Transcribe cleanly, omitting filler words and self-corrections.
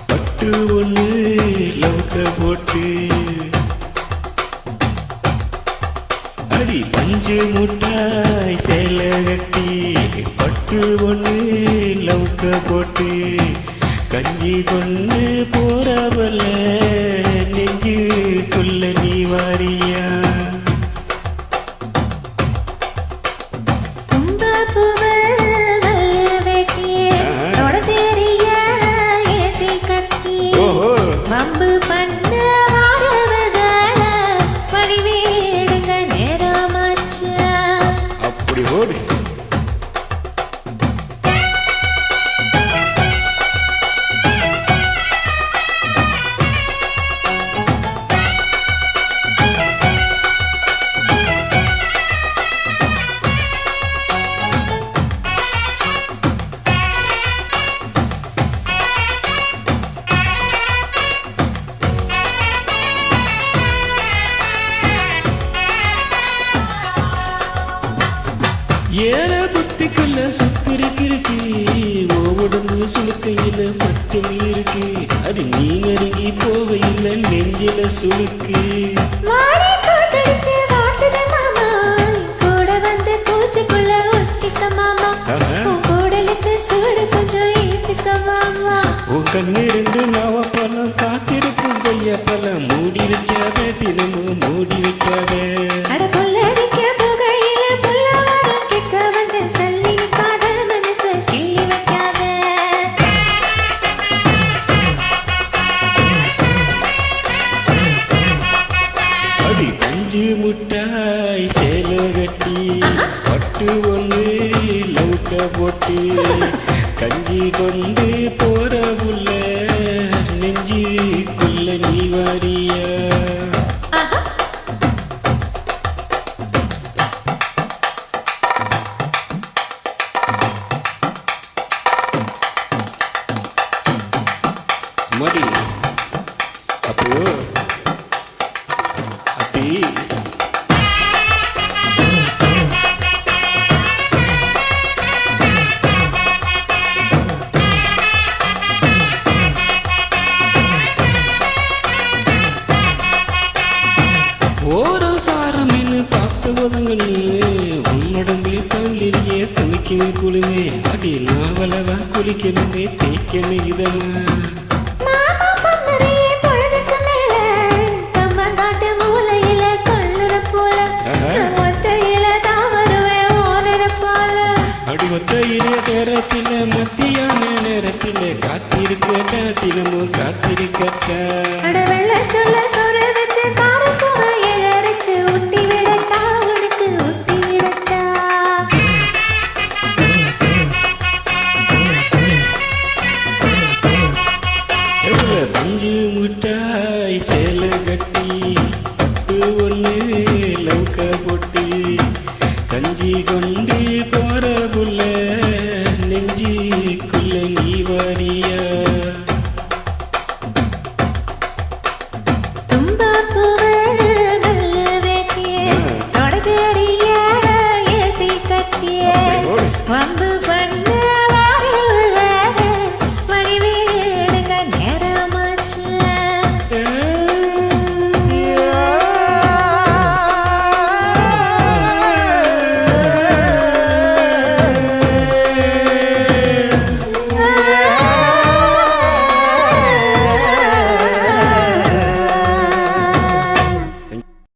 பட்டு ஒண்ணு லவுக்க போட்டு அடி பஞ்சு முட்டாய் சேலை கட்டி பட்டு ஒண்ணு லவுக்க போட்டு கஞ்சி கொண்டு போறவல்ல நெஞ்சுக்குள்ள நீ வாரியா வம்பு பண்ண வாரவதால வழிவேடுங்க நேரமாச்சு அப்படி ஓடு ஏன புத்திக்குள்ள சுத்திருக்கு ஓடுந்து சுழுக்கையில மச்சம் இருக்கு அது நீ நெருங்கி போவையில நெஞ்சில சுழுக்கு கூட வந்து கூச்சுக்குள்ள ஒட்டிக்க மாமா கூடலுக்கு சூடு கொஞ்சம் ஏத்துக்க மாமா உன் கண்ணு ரெண்டு நாவ பழம் காத்திருக்கும் கொய்ய பழம் மூடி வைக்காத தினமும் மூடி வைக்காத பஞ்சு முட்டாய் சேலை கட்டி பட்டு ஒண்ணு லவுக்க போட்டு கஞ்சி கொண்டு போற புள்ள நெஞ்சுக்குள்ள நீ வாரியா மடி அப்போ ஓரோ சாரமின்னு பார்த்து ஒதுங்கன்னு உன்னடம்பே தள்ளியே துணிக்கவே குழுமே அடி நாவலவா குளிக்கணுமே தேய்க்கணும் இதமா அடி ஒத்தையில நேரத்தில மத்தியான நேரத்தில காத்திருக்க தினமும் காத்திருக்க சொல்ல